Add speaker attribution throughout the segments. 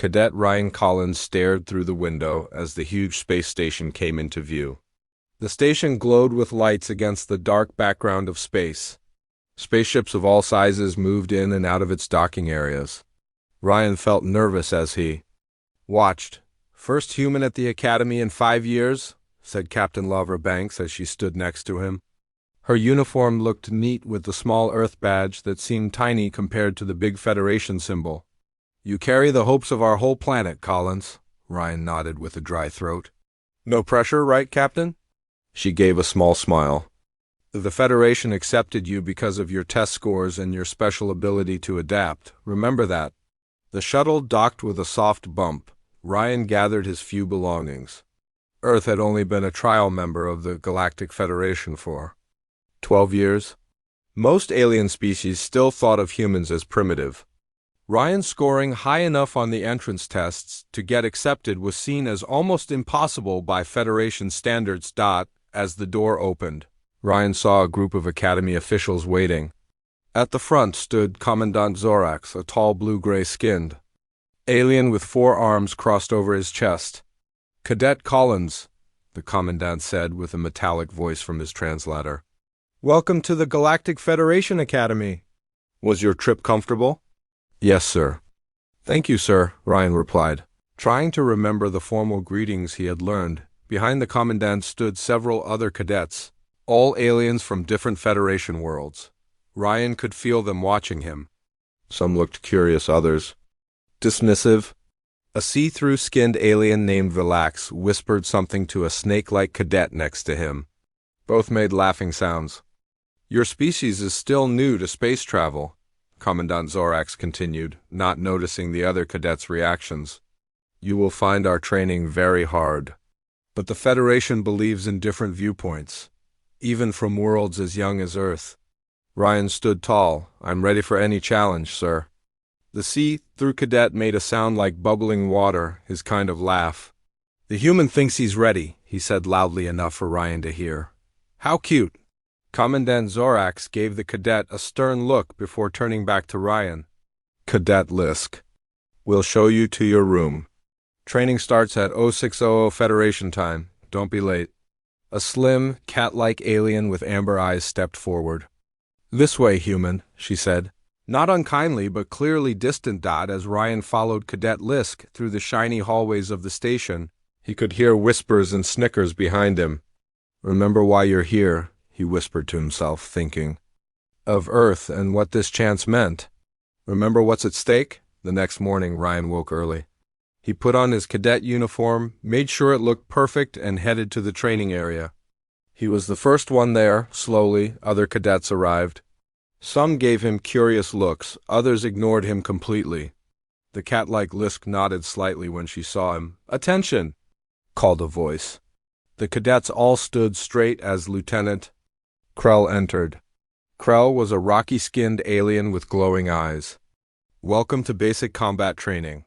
Speaker 1: Cadet Ryan Collins stared through the window as the huge space station came into view. The station glowed with lights against the dark background of space. Spaceships of all sizes moved in and out of its docking areas. Ryan felt nervous as he watched. "First human at the Academy in 5 years," said Captain Lavra Banks as she stood next to him. Her uniform looked neat with the small Earth badge that seemed tiny compared to the big Federation symbol. "You carry the hopes of our whole planet, Collins," Ryan nodded with a dry throat. "No pressure, right, Captain?" She gave a small smile. "The Federation accepted you because of your test scores and your special ability to adapt. Remember that." The shuttle docked with a soft bump. Ryan gathered his few belongings. Earth had only been a trial member of the Galactic Federation for 12 years. Most alien species still thought of humans as primitive. Ryan scoring high enough on the entrance tests to get accepted was seen as almost impossible by Federation standards. As the door opened, Ryan saw a group of Academy officials waiting. At the front stood Commandant Zorax, a tall blue-gray-skinned alien with 4 arms crossed over his chest. "Cadet Collins," the Commandant said with a metallic voice from his translator. "Welcome to the Galactic Federation Academy. Was your trip comfortable?" "Yes, sir." "Thank you, sir," Ryan replied, trying to remember the formal greetings he had learned. Behind the Commandant stood several other cadets, all aliens from different Federation worlds. Ryan could feel them watching him. Some looked curious, others dismissive. A see-through skinned alien named Vilax whispered something to a snake-like cadet next to him. Both made laughing sounds. "Your species is still new to space travel," Commandant Zorax continued, not noticing the other cadets' reactions. "You will find our training very hard. But the Federation believes in different viewpoints, even from worlds as young as Earth." Ryan stood tall. "I'm ready for any challenge, sir." The see-through cadet made a sound like bubbling water, his kind of laugh. "The human thinks he's ready," he said loudly enough for Ryan to hear. "How cute." Commandant Zorax gave the cadet a stern look before turning back to Ryan. "Cadet Lisk, we'll show you to your room. Training starts at 0600 Federation time. Don't be late." A slim, cat-like alien with amber eyes stepped forward. "This way, human," she said. Not unkindly, but clearly distant. As Ryan followed Cadet Lisk through the shiny hallways of the station, he could hear whispers and snickers behind him. "Remember why you're here," he whispered to himself, thinking of Earth and what this chance meant. Remember what's at stake? The next morning, Ryan woke early. He put on his cadet uniform, made sure it looked perfect, and headed to the training area. He was the first one there. Slowly, other cadets arrived. Some gave him curious looks, others ignored him completely. The cat-like Lisk nodded slightly when she saw him. "Attention!" called a voice. The cadets all stood straight as Lieutenant Krell entered. Krell was a rocky-skinned alien with glowing eyes. "Welcome to basic combat training.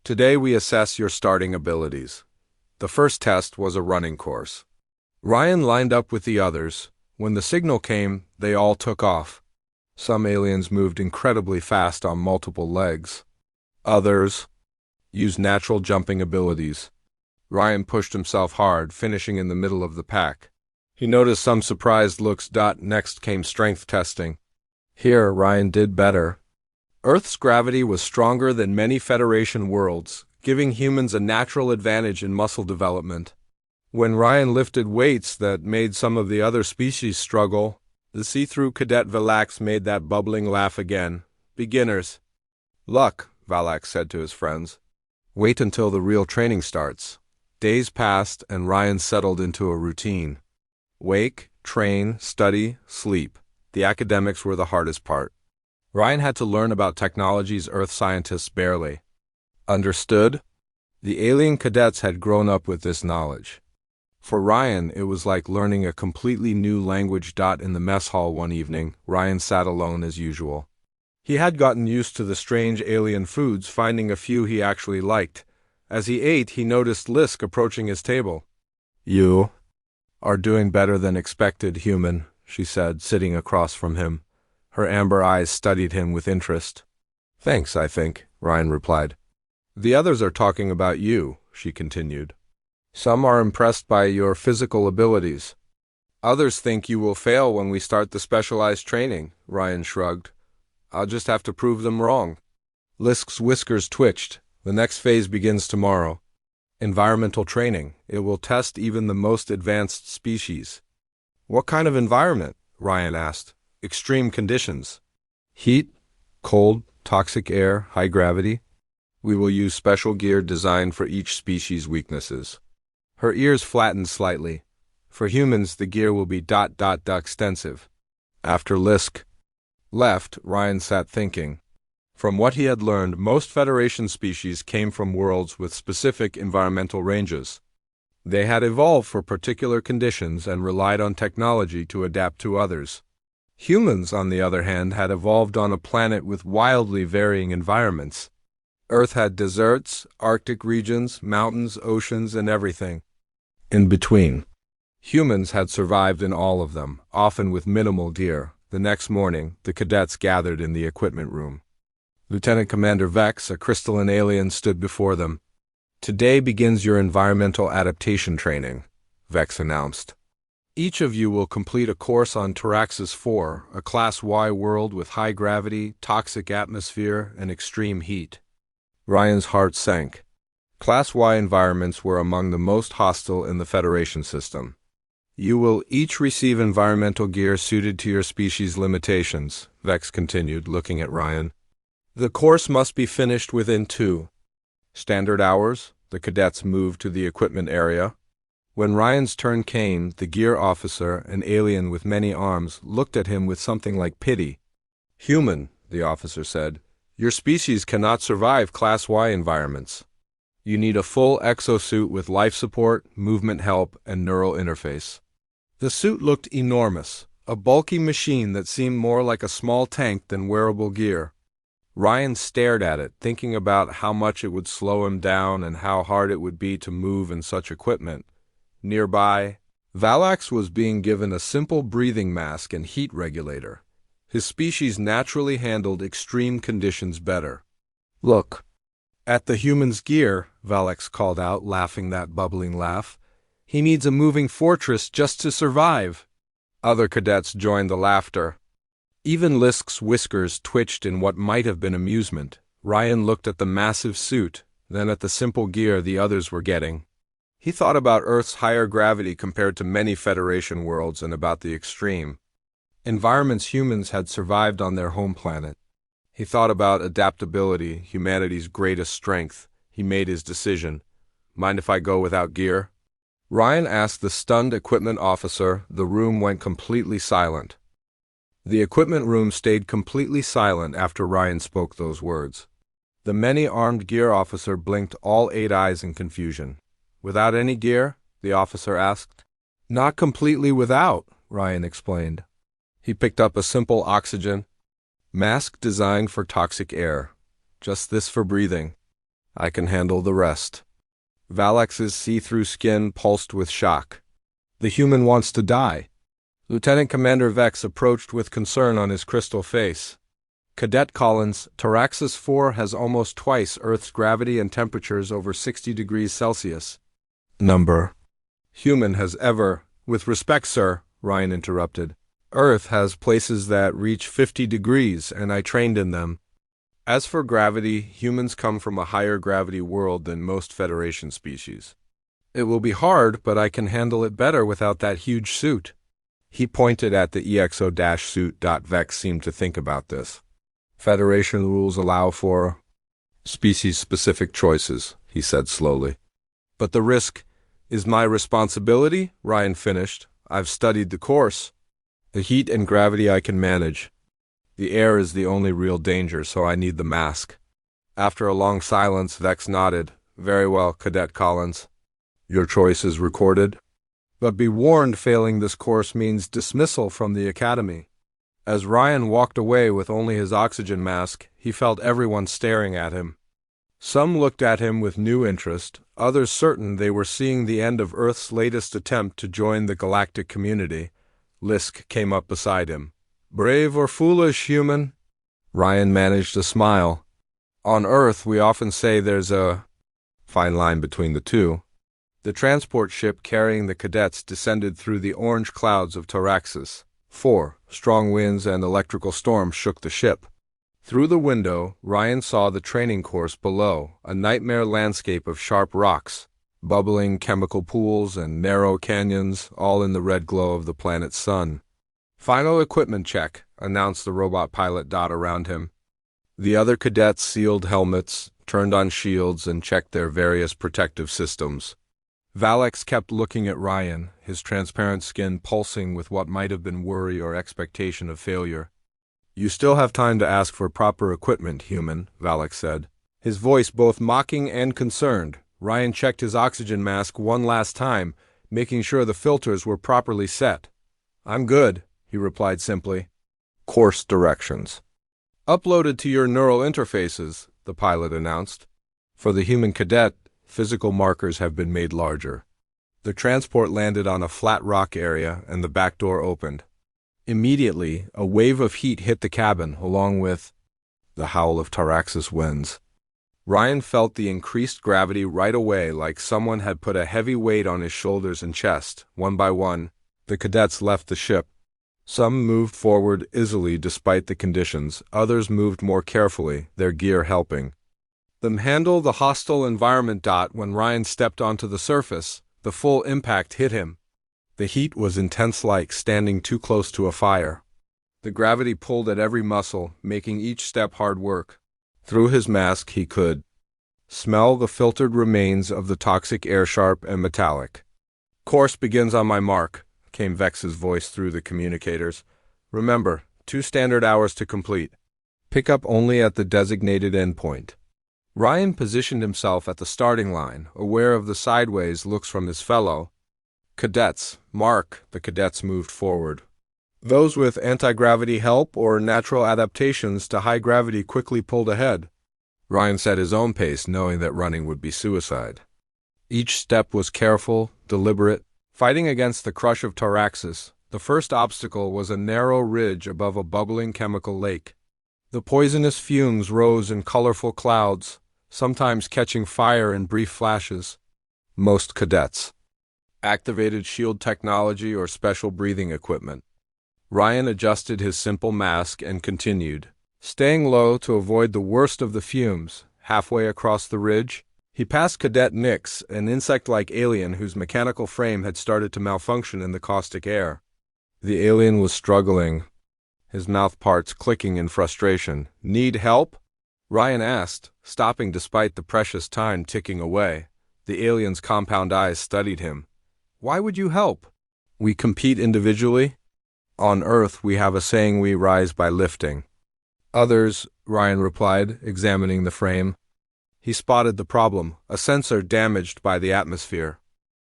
Speaker 1: Today we assess your starting abilities." The first test was a running course. Ryan lined up with the others. When the signal came, they all took off. Some aliens moved incredibly fast on multiple legs. Others used natural jumping abilities. Ryan pushed himself hard, finishing in the middle of the pack. He noticed some surprised looks. Next came strength testing. Here, Ryan did better. Earth's gravity was stronger than many Federation worlds, giving humans a natural advantage in muscle development. When Ryan lifted weights that made some of the other species struggle, the see-through cadet Vilax made that bubbling laugh again. "Beginners." "Luck," Vilax said to his friends. "Wait until the real training starts." Days passed, and Ryan settled into a routine. Wake, train, study, sleep. The academics were the hardest part. Ryan had to learn about technologies Earth scientists barely understood. The alien cadets had grown up with this knowledge. For Ryan, it was like learning a completely new language. In the mess hall one evening, Ryan sat alone as usual. He had gotten used to the strange alien foods, finding a few he actually liked. As he ate, he noticed Lisk approaching his table. "You are doing better than expected, human," she said, sitting across from him. Her amber eyes studied him with interest. "Thanks, I think," Ryan replied. The others are talking about you, she continued. Some are impressed by your physical abilities. Others think you will fail when we start the specialized training, Ryan shrugged. I'll just have to prove them wrong. Lisk's whiskers twitched. The next phase begins tomorrow. Environmental training. It will test even the most advanced species. What kind of environment? Ryan asked. Extreme conditions. Heat, cold, toxic air, high gravity. We will use special gear designed for each species' weaknesses. Her ears flattened slightly. For humans, the gear will be ... extensive. After Lisk left, Ryan sat thinking. From what he had learned, most Federation species came from worlds with specific environmental ranges. They had evolved for particular conditions and relied on technology to adapt to others. Humans, on the other hand, had evolved on a planet with wildly varying environments. Earth had deserts, Arctic regions, mountains, oceans, and everything in between. Humans had survived in all of them, often with minimal gear. The next morning, the cadets gathered in the equipment room. Lieutenant Commander Vex, a crystalline alien, stood before them. Today begins your environmental adaptation training, Vex announced. Each of you will complete a course on Taraxis 4, a Class Y world with high gravity, toxic atmosphere, and extreme heat. Ryan's heart sank. Class Y environments were among the most hostile in the Federation system. You will each receive environmental gear suited to your species' limitations, Vex continued, looking at Ryan. The course must be finished within 2 standard hours. The cadets moved to the equipment area. When Ryan's turn came, the gear officer, an alien with many arms, looked at him with something like pity. Human, the officer said, your species cannot survive Class Y environments. You need a full exosuit with life support, movement help, and neural interface. The suit looked enormous, a bulky machine that seemed more like a small tank than wearable gear. Ryan stared at it, thinking about how much it would slow him down and how hard it would be to move in such equipment. Nearby, Valax was being given a simple breathing mask and heat regulator. His species naturally handled extreme conditions better. Look at the human's gear, Valax called out, laughing that bubbling laugh. He needs a moving fortress just to survive. Other cadets joined the laughter. Even Lisk's whiskers twitched in what might have been amusement. Ryan looked at the massive suit, then at the simple gear the others were getting. He thought about Earth's higher gravity compared to many Federation worlds and about the extreme environments humans had survived on their home planet. He thought about adaptability, humanity's greatest strength. He made his decision. Mind if I go without gear? Ryan asked the stunned equipment officer. The room went completely silent. The equipment room stayed completely silent after Ryan spoke those words. The many-armed gear officer blinked all 8 eyes in confusion. Without any gear? The officer asked. Not completely without, Ryan explained. He picked up a simple oxygen mask designed for toxic air. Just this for breathing. I can handle the rest. Valax's see-through skin pulsed with shock. The human wants to die. Lieutenant Commander Vex approached with concern on his crystal face. Cadet Collins, Taraxis 4 has almost twice Earth's gravity and temperatures over 60 degrees Celsius. Number. Human has ever. With respect, sir, Ryan interrupted. Earth has places that reach 50 degrees, and I trained in them. As for gravity, humans come from a higher gravity world than most Federation species. It will be hard, but I can handle it better without that huge suit. He pointed at the EXO-suit. Vex seemed to think about this. Federation rules allow for species-specific choices, he said slowly. But the risk is my responsibility, Ryan finished. I've studied the course. The heat and gravity I can manage. The air is the only real danger, so I need the mask. After a long silence, Vex nodded. Very well, Cadet Collins. Your choice is recorded. But be warned, failing this course means dismissal from the academy. As Ryan walked away with only his oxygen mask, he felt everyone staring at him. Some looked at him with new interest, others certain they were seeing the end of Earth's latest attempt to join the galactic community. Lisk came up beside him. Brave or foolish, human? Ryan managed a smile. On Earth, we often say there's a fine line between the two. The transport ship carrying the cadets descended through the orange clouds of Taraxis. 4. Strong winds and electrical storms shook the ship. Through the window, Ryan saw the training course below, a nightmare landscape of sharp rocks, bubbling chemical pools, and narrow canyons, all in the red glow of the planet's sun. Final equipment check, announced the robot pilot dot around him. The other cadets sealed helmets, turned on shields, and checked their various protective systems. Valix kept looking at Ryan, his transparent skin pulsing with what might have been worry or expectation of failure. "You still have time to ask for proper equipment, human," Valix said, his voice both mocking and concerned. Ryan checked his oxygen mask one last time, making sure the filters were properly set. "I'm good," he replied simply. "Course directions uploaded to your neural interfaces," the pilot announced. "For the human cadet, physical markers have been made larger." The transport landed on a flat rock area, and the back door opened. Immediately, a wave of heat hit the cabin, along with the howl of Taraxis winds. Ryan felt the increased gravity right away, like someone had put a heavy weight on his shoulders and chest. One by one, the cadets left the ship. Some moved forward easily despite the conditions, others moved more carefully, their gear helping them handle the hostile environment. When Ryan stepped onto the surface, the full impact hit him. The heat was intense, like standing too close to a fire. The gravity pulled at every muscle, making each step hard work. Through his mask he could smell the filtered remains of the toxic air, sharp and metallic. "Course begins on my mark," came Vex's voice through the communicators. "Remember, 2 standard hours to complete. Pick up only at the designated endpoint." Ryan positioned himself at the starting line, aware of the sideways looks from his fellow cadets. "Mark." The cadets moved forward. Those with anti-gravity help or natural adaptations to high gravity quickly pulled ahead. Ryan set his own pace, knowing that running would be suicide. Each step was careful, deliberate, fighting against the crush of Taraxis. The first obstacle was a narrow ridge above a bubbling chemical lake. The poisonous fumes rose in colorful clouds, sometimes catching fire in brief flashes. Most cadets activated shield technology or special breathing equipment. Ryan adjusted his simple mask and continued, staying low to avoid the worst of the fumes. Halfway across the ridge, he passed Cadet Nix, an insect-like alien whose mechanical frame had started to malfunction in the caustic air. The alien was struggling, his mouth parts clicking in frustration. "Need help?" Ryan asked, stopping despite the precious time ticking away. The alien's compound eyes studied him. "Why would you help? We compete individually. On Earth, we have a saying, we rise by lifting." "Others," Ryan replied, examining the frame. He spotted the problem, a sensor damaged by the atmosphere.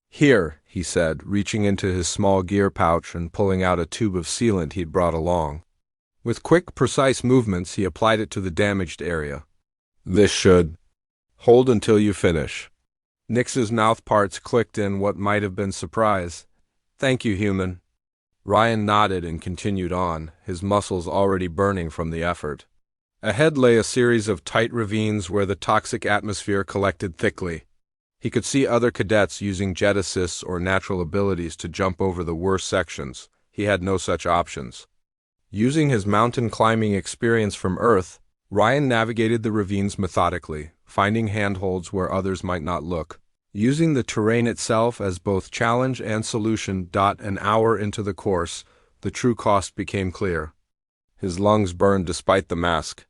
Speaker 1: "Here," he said, reaching into his small gear pouch and pulling out a tube of sealant he'd brought along. With quick, precise movements, he applied it to the damaged area. "This should hold until you finish." Nix's mouth parts clicked in what might have been surprise. "Thank you, human." Ryan nodded and continued on, his muscles already burning from the effort. Ahead lay a series of tight ravines where the toxic atmosphere collected thickly. He could see other cadets using jet assists or natural abilities to jump over the worst sections. He had no such options. Using his mountain climbing experience from Earth, Ryan navigated the ravines methodically, finding handholds where others might not look. Using the terrain itself as both challenge and solution. An hour into the course, the true cost became clear. His lungs burned despite the mask.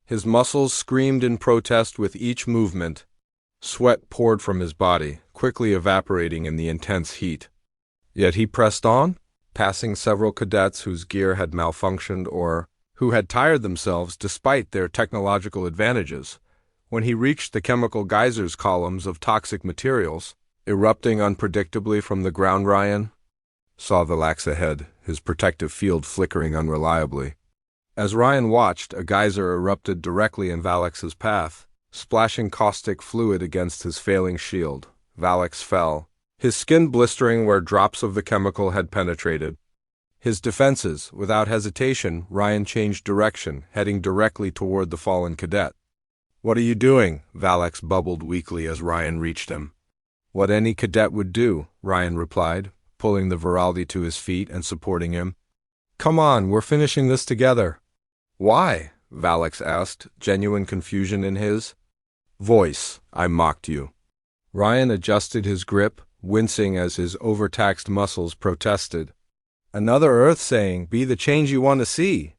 Speaker 1: His muscles screamed in protest with each movement. Sweat poured from his body, quickly evaporating in the intense heat. Yet he pressed on, passing several cadets whose gear had malfunctioned or who had tired themselves despite their technological advantages. When he reached the chemical geysers, columns of toxic materials erupting unpredictably from the ground, Ryan saw the lax ahead, his protective field flickering unreliably. As Ryan watched, a geyser erupted directly in Valix's path, splashing caustic fluid against his failing shield. Valix fell, his skin blistering where drops of the chemical had penetrated. His defenses, without hesitation, Ryan changed direction, heading directly toward the fallen cadet. What are you doing? Valak bubbled weakly as Ryan reached him. What any cadet would do, Ryan replied, pulling the Viraldi to his feet and supporting him. Come on, we're finishing this together. Why? Valak asked, genuine confusion in his voice. I mocked you. Ryan adjusted his grip, wincing as his overtaxed muscles protested. Another Earth saying, be the change you want to see.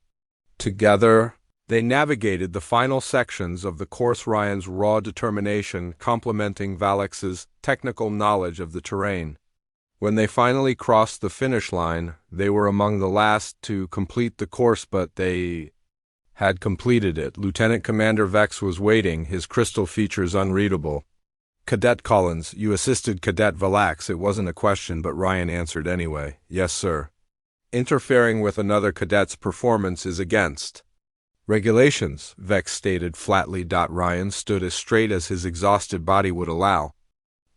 Speaker 1: Together, they navigated the final sections of the course, Ryan's raw determination complementing Valak's technical knowledge of the terrain. When they finally crossed the finish line, they were among the last to complete the course, but they had completed it. Lieutenant Commander Vex was waiting, his crystal features unreadable. Cadet Collins, you assisted Cadet Valak. It wasn't a question, but Ryan answered anyway. Yes, sir. Interfering with another cadet's performance is against regulations, Vex stated flatly. Ryan stood as straight as his exhausted body would allow.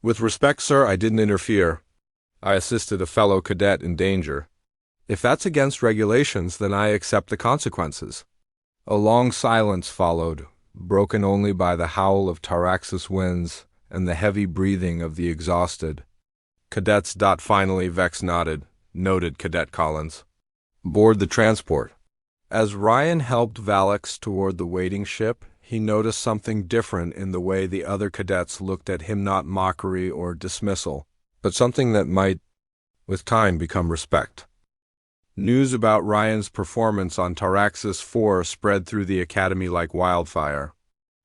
Speaker 1: With respect, sir, I didn't interfere. I assisted a fellow cadet in danger. If that's against regulations, then I accept the consequences. A long silence followed, broken only by the howl of Taraxis winds and the heavy breathing of the exhausted cadets. Finally, Vex nodded. Noted, Cadet Collins. Board the transport. As Ryan helped Valak toward the waiting ship, he noticed something different in the way the other cadets looked at him, not mockery or dismissal, but something that might, with time, become respect. News about Ryan's performance on Taraxis 4 spread through the academy like wildfire.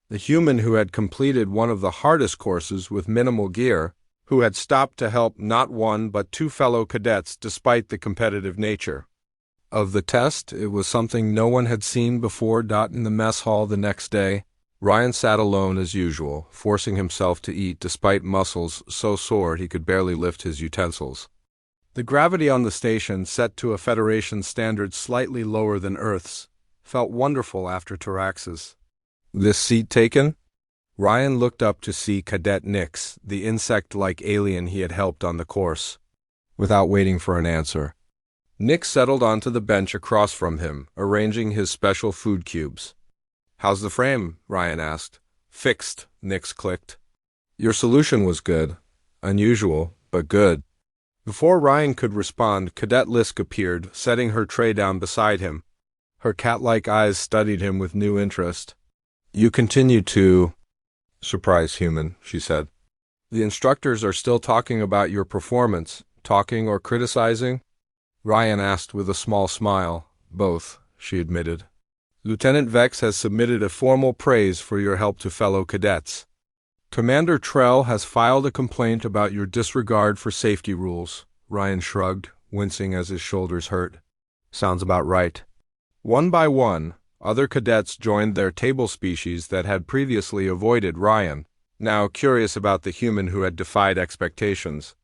Speaker 1: The human who had completed one of the hardest courses with minimal gear, who had stopped to help not one but two fellow cadets despite the competitive nature of the test, it was something no one had seen before. In the mess hall the next day, Ryan sat alone as usual, forcing himself to eat despite muscles so sore he could barely lift his utensils. The gravity on the station, set to a Federation standard slightly lower than Earth's, felt wonderful after Taraxis. This seat taken? Ryan looked up to see Cadet Nix, the insect-like alien he had helped on the course. Without waiting for an answer, Nix settled onto the bench across from him, arranging his special food cubes. How's the frame? Ryan asked. Fixed, Nix clicked. Your solution was good. Unusual, but good. Before Ryan could respond, Cadet Lisk appeared, setting her tray down beside him. Her cat-like eyes studied him with new interest. You continue to surprise human, she said. The instructors are still talking about your performance. Talking or criticizing? Ryan asked with a small smile. Both, she admitted. Lieutenant Vex has submitted a formal praise for your help to fellow cadets. Commander Trell has filed a complaint about your disregard for safety rules. Ryan shrugged, wincing as his shoulders hurt. Sounds about right. One by one, other cadets joined their table species that had previously avoided Ryan, now curious about the human who had defied expectations.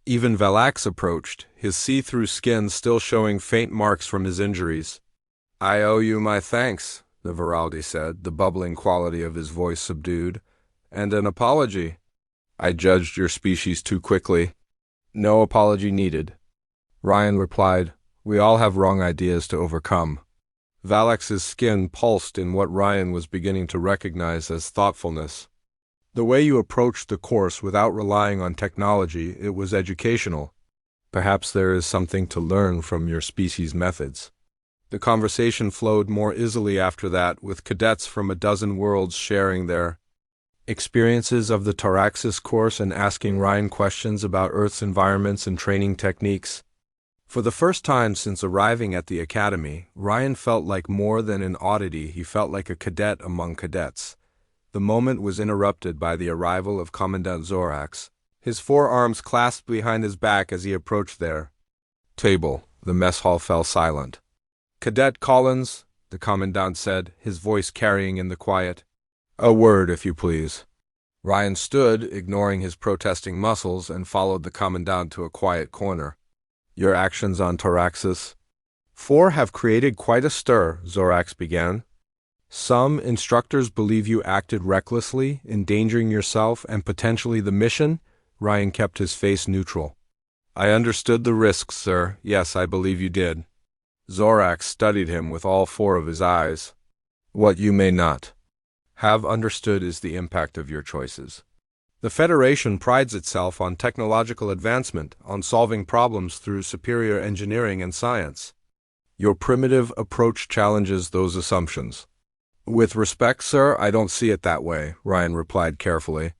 Speaker 1: Even Valak approached, his see-through skin still showing faint marks from his injuries. I owe you my thanks, the Viraldi said, the bubbling quality of his voice subdued. And an apology. I judged your species too quickly. No apology needed. Ryan replied, we all have wrong ideas to overcome. Valak's skin pulsed in what Ryan was beginning to recognize as thoughtfulness. The way you approached the course without relying on technology, it was educational. Perhaps there is something to learn from your species' methods. The conversation flowed more easily after that, with cadets from a dozen worlds sharing their experiences of the Taraxis course and asking Ryan questions about Earth's environments and training techniques. For the first time since arriving at the academy, Ryan felt like more than an oddity. He felt like a cadet among cadets. The moment was interrupted by the arrival of Commandant Zorax, his forearms clasped behind his back as he approached their table. The mess hall fell silent. Cadet Collins, the Commandant said, his voice carrying in the quiet. A word, if you please. Ryan stood, ignoring his protesting muscles, and followed the Commandant to a quiet corner. Your actions on Taraxis 4 have created quite a stir, Zorax began. Some instructors believe you acted recklessly, endangering yourself and potentially the mission. Ryan kept his face neutral. I understood the risks, sir. Yes, I believe you did. Zorax studied him with all 4 of his eyes. What you may not have understood is the impact of your choices. The Federation prides itself on technological advancement, on solving problems through superior engineering and science. Your primitive approach challenges those assumptions. With respect, sir, I don't see it that way, Ryan replied carefully.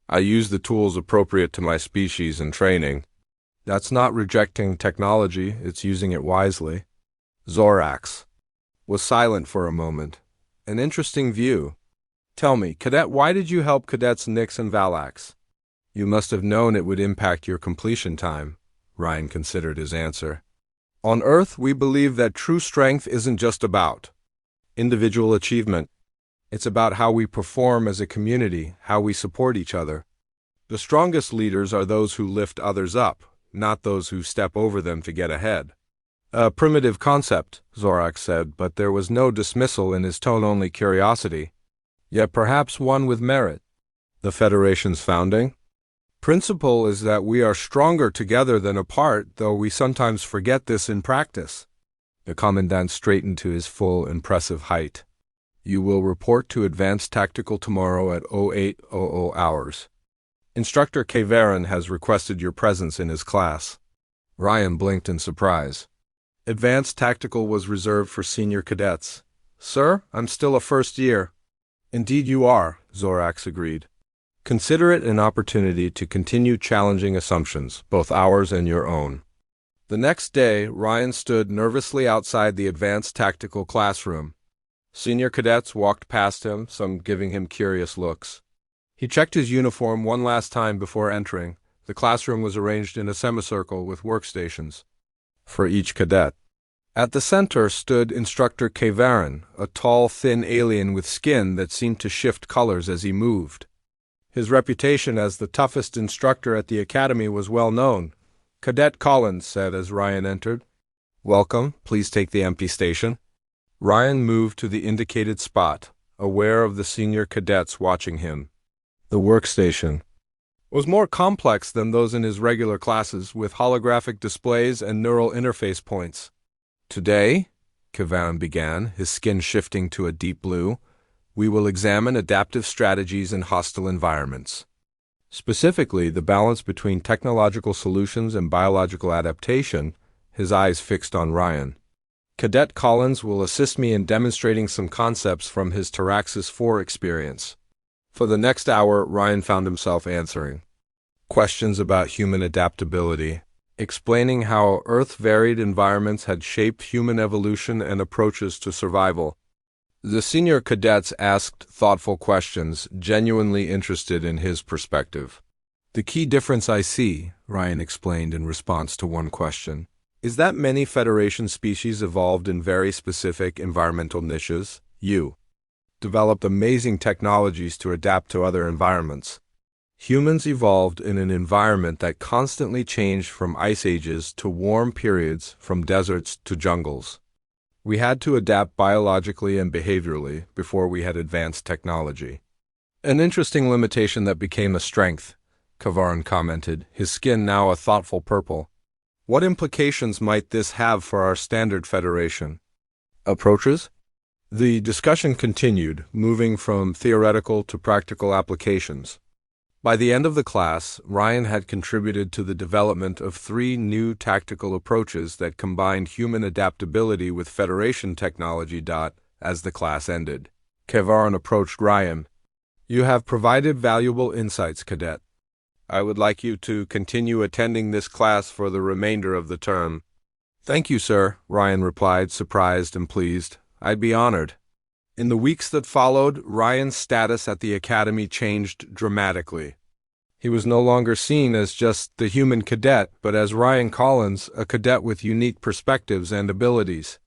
Speaker 1: I use the tools appropriate to my species and training. That's not rejecting technology, it's using it wisely. Zorax was silent for a moment. An interesting view. Tell me, Cadet, why did you help Cadets Nix and Valax? You must have known it would impact your completion time, Ryan considered his answer. On Earth, we believe that true strength isn't just about individual achievement. It's about how we perform as a community, how we support each other. The strongest leaders are those who lift others up, not those who step over them to get ahead. A primitive concept, Zorax said, but there was no dismissal in his tone, only curiosity. Yet perhaps one with merit. The Federation's founding principle is that we are stronger together than apart, though we sometimes forget this in practice. The Commandant straightened to his full, impressive height. You will report to Advanced Tactical tomorrow at 0800 hours. Instructor Kavaran has requested your presence in his class. Ryan blinked in surprise. Advanced Tactical was reserved for senior cadets. Sir, I'm still a first year. Indeed you are, Zorax agreed. Consider it an opportunity to continue challenging assumptions, both ours and your own. The next day, Ryan stood nervously outside the Advanced Tactical classroom. Senior cadets walked past him, some giving him curious looks. He checked his uniform one last time before entering. The classroom was arranged in a semicircle with workstations for each cadet. At the center stood Instructor Kavaran, a tall, thin alien with skin that seemed to shift colors as he moved. His reputation as the toughest instructor at the academy was well known. Cadet Collins said as Ryan entered. Welcome, please take the empty station. Ryan moved to the indicated spot, aware of the senior cadets watching him. The workstation was more complex than those in his regular classes, with holographic displays and neural interface points. Today, Kavaran began, his skin shifting to a deep blue, we will examine adaptive strategies in hostile environments. Specifically, the balance between technological solutions and biological adaptation, his eyes fixed on Ryan. Cadet Collins will assist me in demonstrating some concepts from his Taraxis 4 experience. For the next hour, Ryan found himself answering questions about human adaptability, explaining how Earth-varied environments had shaped human evolution and approaches to survival. The senior cadets asked thoughtful questions, genuinely interested in his perspective. The key difference I see, Ryan explained in response to one question, is that many Federation species evolved in very specific environmental niches. You developed amazing technologies to adapt to other environments. Humans evolved in an environment that constantly changed from ice ages to warm periods, from deserts to jungles. We had to adapt biologically and behaviorally before we had advanced technology. An interesting limitation that became a strength, Kavaran commented, his skin now a thoughtful purple. What implications might this have for our standard Federation approaches? The discussion continued, moving from theoretical to practical applications. By the end of the class, Ryan had contributed to the development of 3 new tactical approaches that combined human adaptability with Federation technology. As the class ended, Kavaran approached Ryan. You have provided valuable insights, Cadet. I would like you to continue attending this class for the remainder of the term. Thank you, sir, Ryan replied, surprised and pleased. I'd be honored. In the weeks that followed, Ryan's status at the academy changed dramatically. He was no longer seen as just the human cadet, but as Ryan Collins, a cadet with unique perspectives and abilities.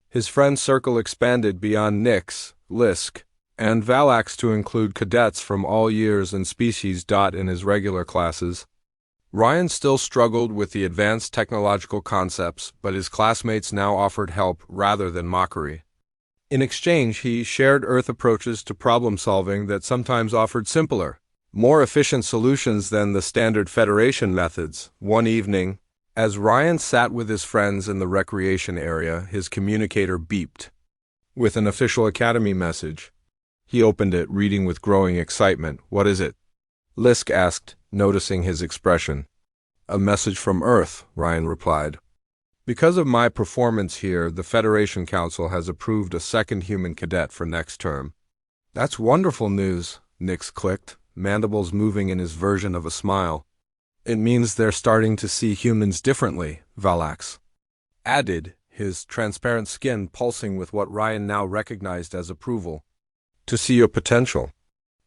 Speaker 1: His friend circle expanded beyond Nix, Lisk, and Valax to include cadets from all years and species. In his regular classes, Ryan still struggled with the advanced technological concepts, but his classmates now offered help rather than mockery. In exchange, he shared Earth approaches to problem-solving that sometimes offered simpler, more efficient solutions than the standard Federation methods. One evening, as Ryan sat with his friends in the recreation area, his communicator beeped with an official academy message. He opened it, reading with growing excitement. "What is it?" Lisk asked, noticing his expression. "A message from Earth," Ryan replied. "Because of my performance here, the Federation Council has approved a second human cadet for next term." "That's wonderful news," Nix clicked, mandibles moving in his version of a smile. "It means they're starting to see humans differently," Valax added, his transparent skin pulsing with what Ryan now recognized as approval. "To see your potential."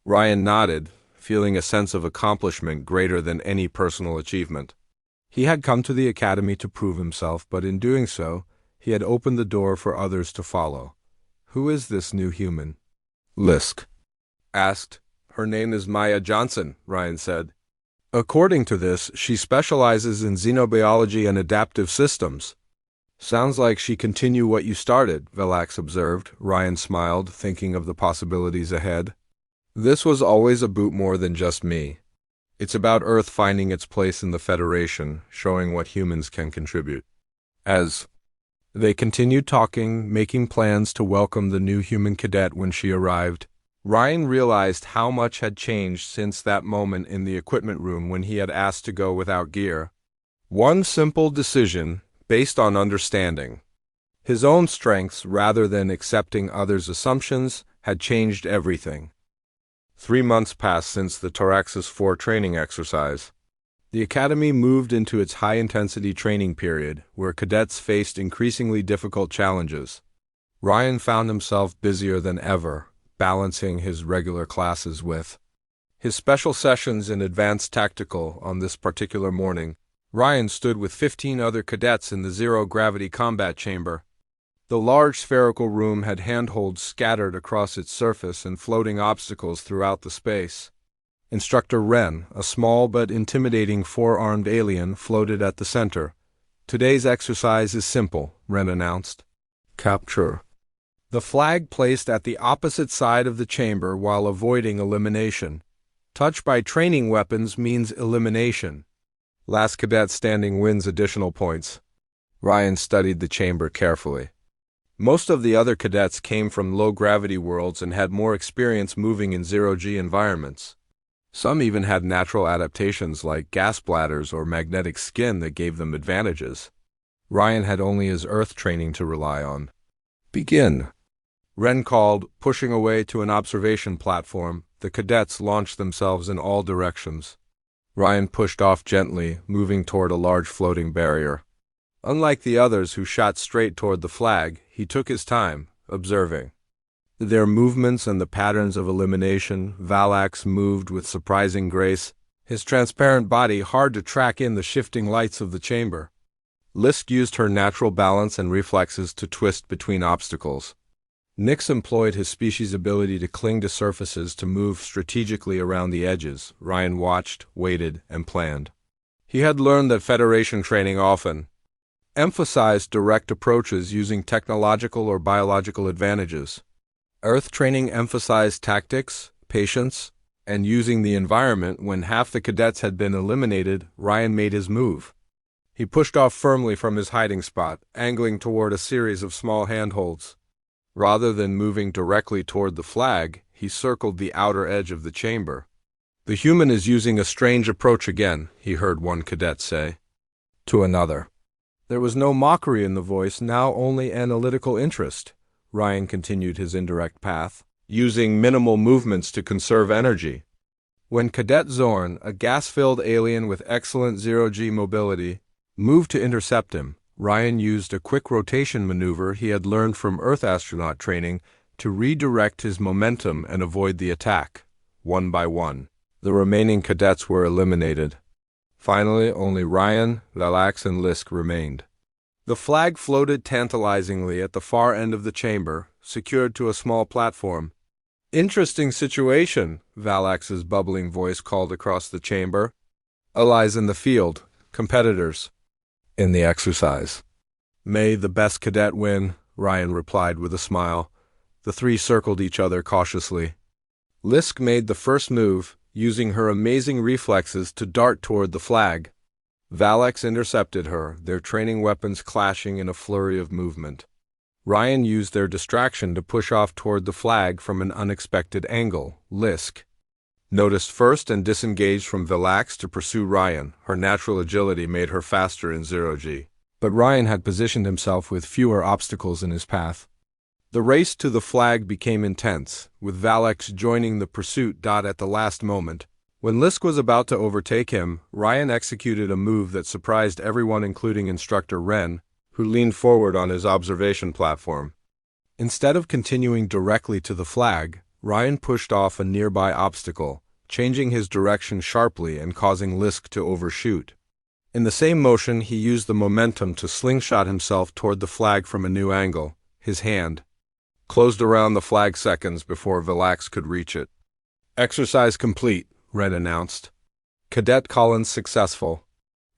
Speaker 1: Ryan nodded, feeling a sense of accomplishment greater than any personal achievement. He had come to the academy to prove himself, but in doing so, he had opened the door for others to follow. "Who is this new human?" Lisk asked. "Her name is Maya Johnson," Ryan said. "According to this, she specializes in xenobiology and adaptive systems." "Sounds like she continue what you started," Valax observed. Ryan smiled, thinking of the possibilities ahead. "This was always about more than just me. It's about Earth finding its place in the Federation, showing what humans can contribute." As they continued talking, making plans to welcome the new human cadet when she arrived, Ryan realized how much had changed since that moment in the equipment room when he had asked to go without gear. One simple decision, based on understanding his own strengths rather than accepting others' assumptions, had changed everything. 3 months passed since the Toraxis 4 training exercise. The Academy moved into its high-intensity training period, where cadets faced increasingly difficult challenges. Ryan found himself busier than ever, balancing his regular classes with his special sessions in advanced tactical. On this particular morning, Ryan stood with 15 other cadets in the zero-gravity combat chamber. The large spherical room had handholds scattered across its surface and floating obstacles throughout the space. Instructor Ren, a small but intimidating 4-armed alien, floated at the center. "Today's exercise is simple," Ren announced. "Capture the flag placed at the opposite side of the chamber while avoiding elimination. Touch by training weapons means elimination. Last cadet standing wins additional points." Ryan studied the chamber carefully. Most of the other cadets came from low-gravity worlds and had more experience moving in zero-G environments. Some even had natural adaptations like gas bladders or magnetic skin that gave them advantages. Ryan had only his Earth training to rely on. "Begin," Ren called, pushing away to an observation platform. The cadets launched themselves in all directions. Ryan pushed off gently, moving toward a large floating barrier. Unlike the others who shot straight toward the flag, he took his time, observing their movements and the patterns of elimination. Valax moved with surprising grace, his transparent body hard to track in the shifting lights of the chamber. Lisk used her natural balance and reflexes to twist between obstacles. Nix employed his species' ability to cling to surfaces to move strategically around the edges. Ryan watched, waited, and planned. He had learned that Federation training often emphasized direct approaches using technological or biological advantages. Earth training emphasized tactics, patience, and using the environment. When half the cadets had been eliminated, Ryan made his move. He pushed off firmly from his hiding spot, angling toward a series of small handholds. Rather than moving directly toward the flag, he circled the outer edge of the chamber. "The human is using a strange approach again," he heard one cadet say to another. There was no mockery in the voice, now only analytical interest. Ryan continued his indirect path, using minimal movements to conserve energy. When Cadet Zorn, a gas-filled alien with excellent zero-G mobility, moved to intercept him, Ryan used a quick rotation maneuver he had learned from Earth astronaut training to redirect his momentum and avoid the attack. One by one, the remaining cadets were eliminated. Finally, only Ryan, Valax, and Lisk remained. The flag floated tantalizingly at the far end of the chamber, secured to a small platform. "Interesting situation," Valax's bubbling voice called across the chamber. "Allies in the field, competitors in the exercise. May the best cadet win," Ryan replied with a smile. The three circled each other cautiously. Lisk made the first move, using her amazing reflexes to dart toward the flag. Valax intercepted her, their training weapons clashing in a flurry of movement. Ryan used their distraction to push off toward the flag from an unexpected angle. Lisk noticed first and disengaged from Vilax to pursue Ryan. Her natural agility made her faster in zero-G. But Ryan had positioned himself with fewer obstacles in his path. The race to the flag became intense, with Vilax joining the pursuit. At the last moment, when Lisk was about to overtake him, Ryan executed a move that surprised everyone, including Instructor Ren, who leaned forward on his observation platform. Instead of continuing directly to the flag, Ryan pushed off a nearby obstacle, changing his direction sharply and causing Lisk to overshoot. In the same motion, he used the momentum to slingshot himself toward the flag from a new angle. His hand closed around the flag seconds before Vilax could reach it. "Exercise complete," Red announced. "Cadet Collins successful."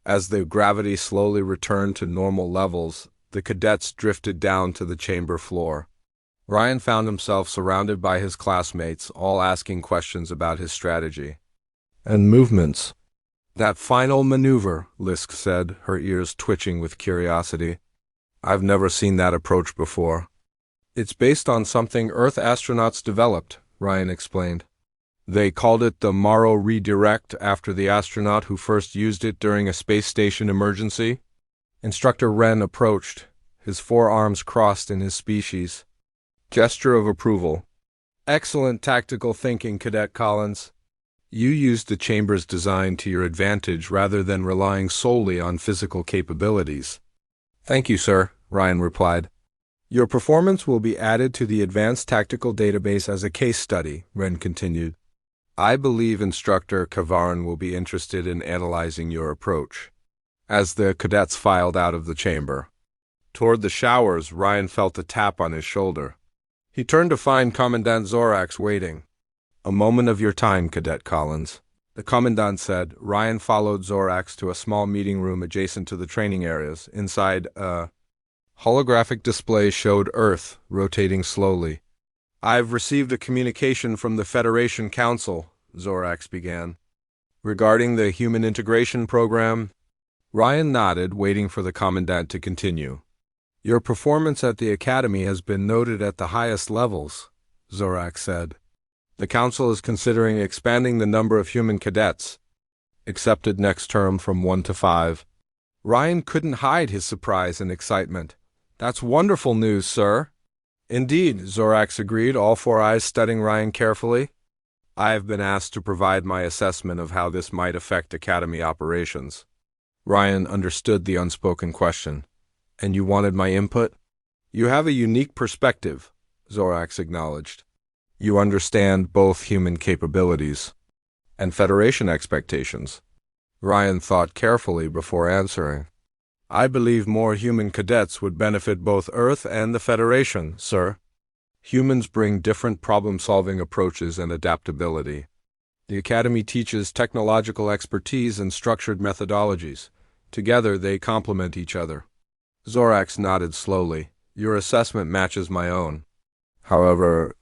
Speaker 1: As the gravity slowly returned to normal levels, the cadets drifted down to the chamber floor. Ryan found himself surrounded by his classmates, all asking questions about his strategy and movements. "That final maneuver," Lisk said, her ears twitching with curiosity. "I've never seen that approach before." "It's based on something Earth astronauts developed," Ryan explained. "They called it the Morrow Redirect after the astronaut who first used it during a space station emergency." Instructor Ren approached, his forearms crossed in his species gesture of approval. "Excellent tactical thinking, Cadet Collins. You used the chamber's design to your advantage rather than relying solely on physical capabilities." "Thank you, sir," Ryan replied. "Your performance will be added to the Advanced Tactical Database as a case study," Ren continued. "I believe Instructor Kavaran will be interested in analyzing your approach." As the cadets filed out of the chamber toward the showers, Ryan felt a tap on his shoulder. He turned to find Commandant Zorax waiting. "A moment of your time, Cadet Collins," the Commandant said. Ryan followed Zorax to a small meeting room adjacent to the training areas. Inside, a holographic display showed Earth rotating slowly. "I've received a communication from the Federation Council," Zorax began. "Regarding the Human Integration Program?" Ryan nodded, waiting for the Commandant to continue. "Your performance at the Academy has been noted at the highest levels," Zorax said. "The Council is considering expanding the number of human cadets accepted next term from 1 to 5. Ryan couldn't hide his surprise and excitement. "That's wonderful news, sir." "Indeed," Zorax agreed, all four eyes studying Ryan carefully. "I have been asked to provide my assessment of how this might affect Academy operations." Ryan understood the unspoken question. "And you wanted my input?" "You have a unique perspective," Zorax acknowledged. "You understand both human capabilities and Federation expectations." Ryan thought carefully before answering. "I believe more human cadets would benefit both Earth and the Federation, sir. Humans bring different problem-solving approaches and adaptability. The Academy teaches technological expertise and structured methodologies. Together, they complement each other." Zorax nodded slowly. "Your assessment matches my own. However,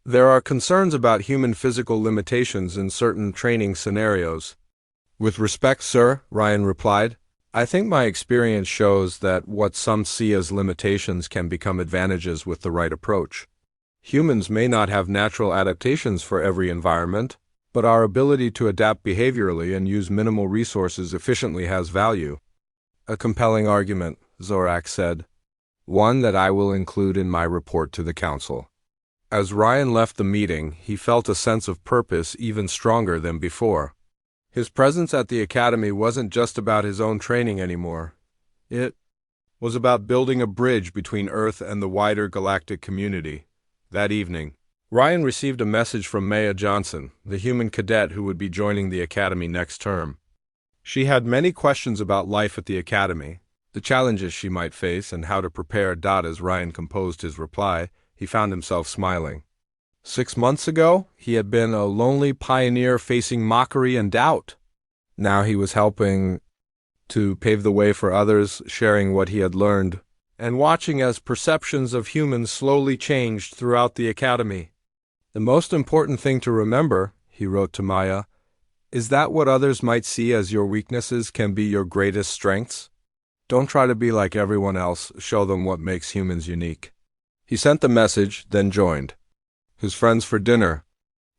Speaker 1: there are concerns about human physical limitations in certain training scenarios." "With respect, sir," Ryan replied, "I think my experience shows that what some see as limitations can become advantages with the right approach. Humans may not have natural adaptations for every environment, but our ability to adapt behaviorally and use minimal resources efficiently has value." "A compelling argument," Zorax said. "One that I will include in my report to the Council." As Ryan left the meeting, he felt a sense of purpose even stronger than before. His presence at the Academy wasn't just about his own training anymore. It was about building a bridge between Earth and the wider galactic community. That evening, Ryan received a message from Maya Johnson, the human cadet who would be joining the Academy next term. She had many questions about life at the Academy, the challenges she might face, and how to prepare. As Ryan composed his reply, he found himself smiling. 6 months ago, he had been a lonely pioneer facing mockery and doubt. Now he was helping to pave the way for others, sharing what he had learned, and watching as perceptions of humans slowly changed throughout the Academy. "The most important thing to remember," he wrote to Maya, "is that what others might see as your weaknesses can be your greatest strengths. Don't try to be like everyone else, show them what makes humans unique." He sent the message, then joined his friends for dinner.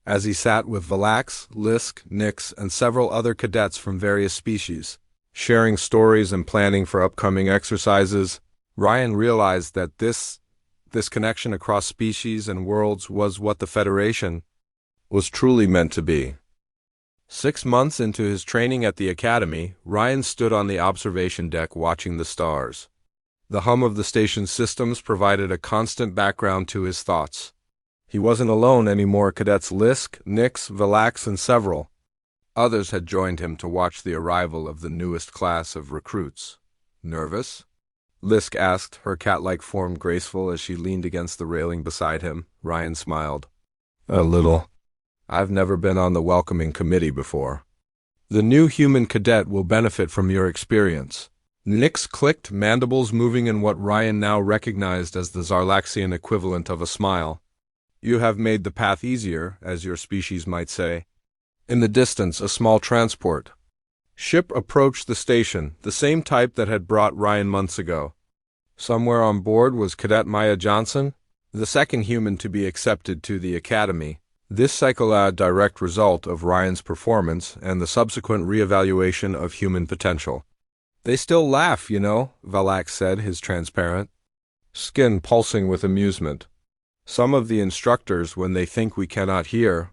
Speaker 1: As he sat with Valax, Lisk, Nix, and several other cadets from various species, sharing stories and planning for upcoming exercises, Ryan realized that this connection across species and worlds was what the Federation was truly meant to be. 6 months into his training at the academy, Ryan stood on the observation deck watching the stars. The hum of the station's systems provided a constant background to his thoughts. He wasn't alone anymore. Cadets Lisk, Nix, Valax, and several others had joined him to watch the arrival of the newest class of recruits. Nervous? Lisk asked, her cat-like form graceful as she leaned against the railing beside him. Ryan smiled. A little. I've never been on the welcoming committee before. The new human cadet will benefit from your experience. Nix clicked, mandibles moving in what Ryan now recognized as the Zarlaxian equivalent of a smile. You have made the path easier, as your species might say. In the distance, a small transport ship approached the station, the same type that had brought Ryan months ago. Somewhere on board was Cadet Maya Johnson, the second human to be accepted to the academy. This cycle a direct result of Ryan's performance and the subsequent reevaluation of human potential. They still laugh, you know, Valax said, his transparent skin pulsing with amusement. Some of the instructors, when they think we cannot hear,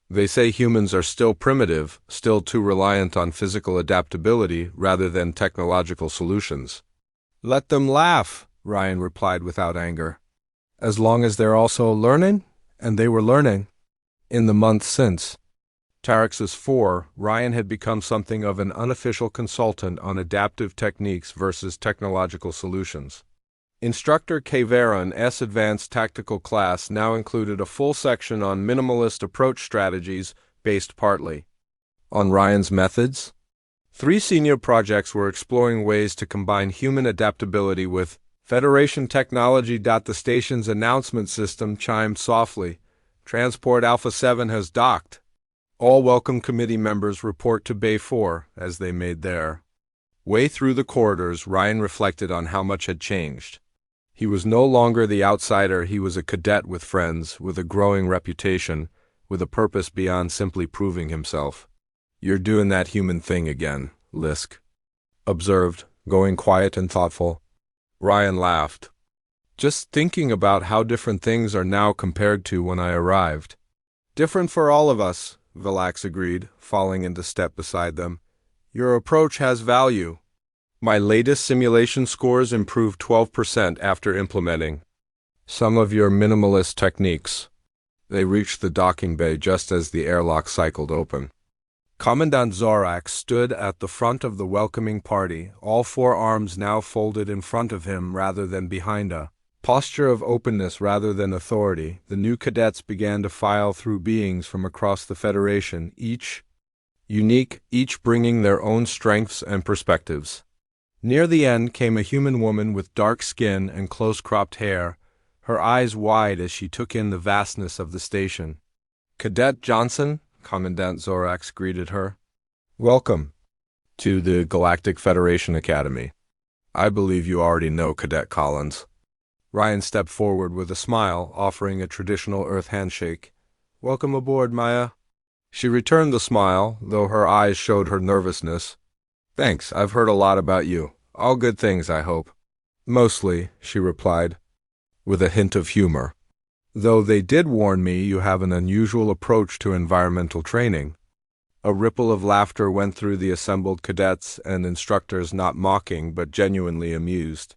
Speaker 1: they say humans are still primitive, still too reliant on physical adaptability rather than technological solutions. Let them laugh, Ryan replied without anger. As long as they're also learning, and they were learning. In the months since Taraxis 4, Ryan had become something of an unofficial consultant on adaptive techniques versus technological solutions. Instructor Kaveron's advanced tactical class now included a full section on minimalist approach strategies based partly on Ryan's methods. 3 senior projects were exploring ways to combine human adaptability with Federation technology. The station's announcement system chimed softly. Transport Alpha 7 has docked. All welcome committee members report to Bay 4 as they made their way through the corridors. Ryan reflected on how much had changed. He was no longer the outsider. He was a cadet with friends, with a growing reputation, with a purpose beyond simply proving himself. You're doing that human thing again, Lisk observed, going quiet and thoughtful. Ryan laughed. Just thinking about how different things are now compared to when I arrived. Different for all of us, Valax agreed, falling into step beside them. Your approach has value. My latest simulation scores improved 12% after implementing some of your minimalist techniques. They reached the docking bay just as the airlock cycled open. Commandant Zorax stood at the front of the welcoming party, all 4 arms now folded in front of him rather than behind a posture of openness rather than authority. The new cadets began to file through beings from across the Federation, each unique, each bringing their own strengths and perspectives. Near the end came a human woman with dark skin and close-cropped hair, her eyes wide as she took in the vastness of the station. Cadet Johnson, Commandant Zorax greeted her. Welcome to the Galactic Federation Academy. I believe you already know Cadet Collins. Ryan stepped forward with a smile, offering a traditional Earth handshake. Welcome aboard, Maya. She returned the smile, though her eyes showed her nervousness. Thanks, I've heard a lot about you. All good things, I hope. Mostly, she replied, with a hint of humor. Though they did warn me you have an unusual approach to environmental training. A ripple of laughter went through the assembled cadets and instructors, not mocking but genuinely amused.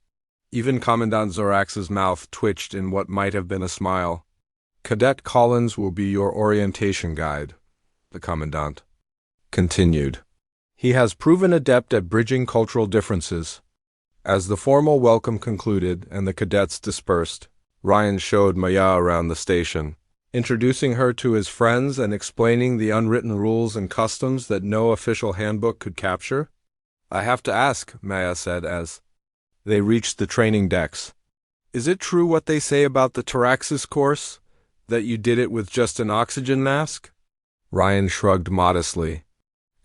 Speaker 1: Even Commandant Zorax's mouth twitched in what might have been a smile. Cadet Collins will be your orientation guide, the Commandant continued. He has proven adept at bridging cultural differences. As the formal welcome concluded and the cadets dispersed, Ryan showed Maya around the station, introducing her to his friends and explaining the unwritten rules and customs that no official handbook could capture. I have to ask, Maya said as they reached the training decks. Is it true what they say about the Taraxis course, that you did it with just an oxygen mask? Ryan shrugged modestly.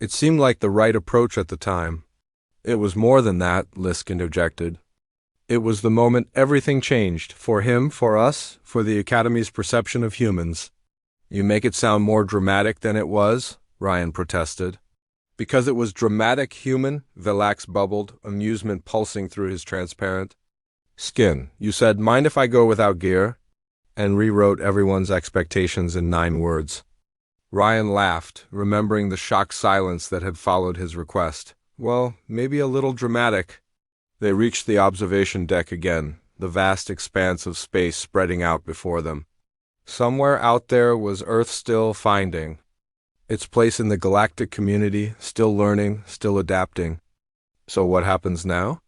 Speaker 1: It seemed like the right approach at the time. It was more than that, Lisk interjected. It was the moment everything changed, for him, for us, for the Academy's perception of humans. You make it sound more dramatic than it was, Ryan protested. Because it was dramatic human, Velax bubbled, amusement pulsing through his transparent skin. You said, mind if I go without gear? And rewrote everyone's expectations in 9 words. Ryan laughed, remembering the shocked silence that had followed his request. Well, maybe a little dramatic. They reached the observation deck again, the vast expanse of space spreading out before them. Somewhere out there was Earth still finding its place in the galactic community, still learning, still adapting. So what happens now?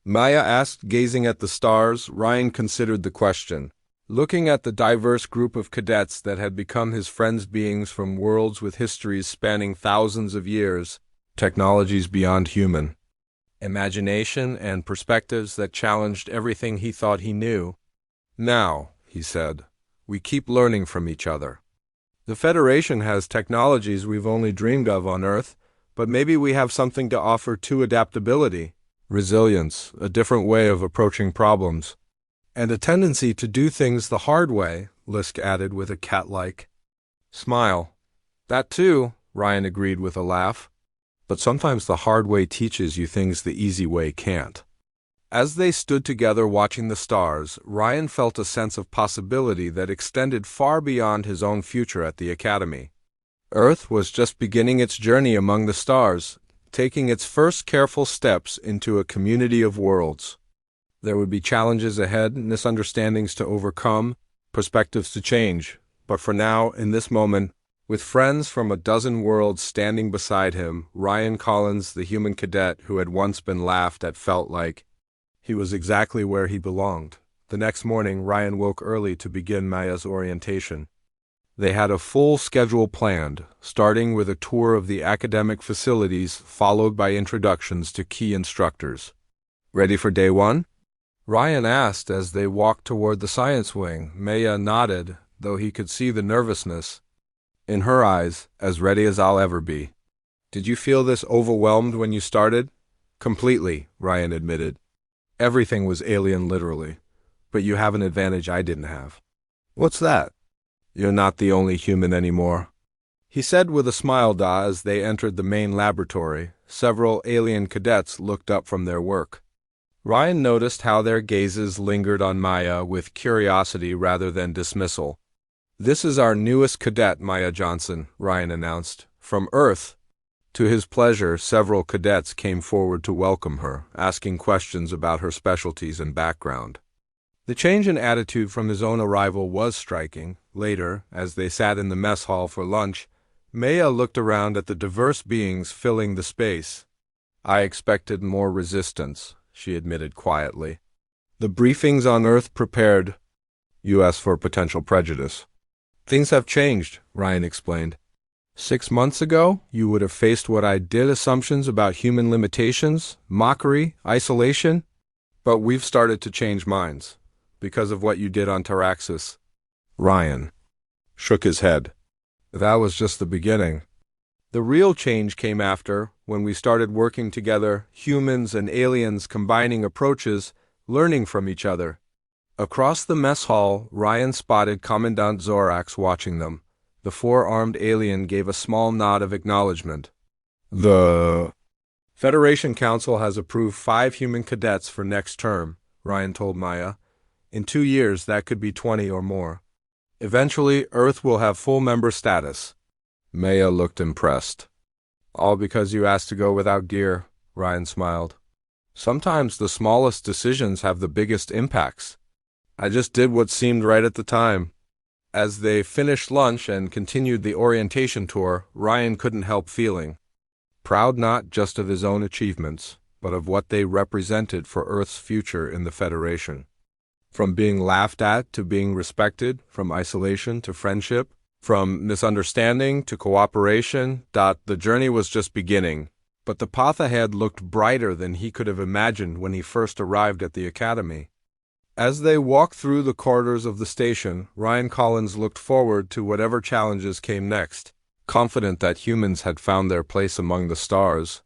Speaker 1: Maya asked, gazing at the stars. Ryan considered the question. Looking at the diverse group of cadets that had become his friends, beings from worlds with histories spanning thousands of years, technologies beyond human, imagination and perspectives that challenged everything he thought he knew. Now, he said, we keep learning from each other. The Federation has technologies we've only dreamed of on Earth, but maybe we have something to offer too: adaptability, resilience, a different way of approaching problems, and a tendency to do things the hard way, Lisk added with a cat-like smile. That too, Ryan agreed with a laugh. But sometimes the hard way teaches you things the easy way can't. As they stood together watching the stars, Ryan felt a sense of possibility that extended far beyond his own future at the Academy. Earth was just beginning its journey among the stars, taking its first careful steps into a community of worlds. There would be challenges ahead, misunderstandings to overcome, perspectives to change. But for now, in this moment, with friends from a dozen worlds standing beside him, Ryan Collins, the human cadet who had once been laughed at, felt like he was exactly where he belonged. The next morning, Ryan woke early to begin Maya's orientation. They had a full schedule planned, starting with a tour of the academic facilities, followed by introductions to key instructors. Ready for day 1? Ryan asked as they walked toward the science wing. Maya nodded, though he could see the nervousness in her eyes. As ready as I'll ever be. Did you feel this overwhelmed when you started? Completely, Ryan admitted. Everything was alien, literally. But you have an advantage I didn't have. What's that? You're not the only human anymore, he said with a smile. As they entered the main laboratory, several alien cadets looked up from their work. Ryan noticed how their gazes lingered on Maya with curiosity rather than dismissal. This is our newest cadet, Maya Johnson, Ryan announced. From Earth. To his pleasure, several cadets came forward to welcome her, asking questions about her specialties and background. The change in attitude from his own arrival was striking. Later, as they sat in the mess hall for lunch, Maya looked around at the diverse beings filling the space. I expected more resistance, she admitted quietly. The briefings on Earth prepared us for potential prejudice. Things have changed, Ryan explained. 6 months ago, you would have faced what I did, assumptions about human limitations, mockery, isolation. But we've started to change minds, because of what you did on Taraxis. Ryan shook his head. That was just the beginning. The real change came after, when we started working together, humans and aliens combining approaches, learning from each other. Across the mess hall, Ryan spotted Commandant Zorax watching them. The 4-armed alien gave a small nod of acknowledgement. The Federation Council has approved 5 human cadets for next term, Ryan told Maya. In 2 years, that could be 20 or more. Eventually, Earth will have full member status. Maya looked impressed. All because you asked to go without gear, Ryan smiled. Sometimes the smallest decisions have the biggest impacts. I just did what seemed right at the time. As they finished lunch and continued the orientation tour, Ryan couldn't help feeling proud, not just of his own achievements, but of what they represented for Earth's future in the Federation. From being laughed at to being respected, from isolation to friendship, from misunderstanding to cooperation. The journey was just beginning, but the path ahead looked brighter than he could have imagined when he first arrived at the Academy. As they walked through the corridors of the station, Ryan Collins looked forward to whatever challenges came next, confident that humans had found their place among the stars,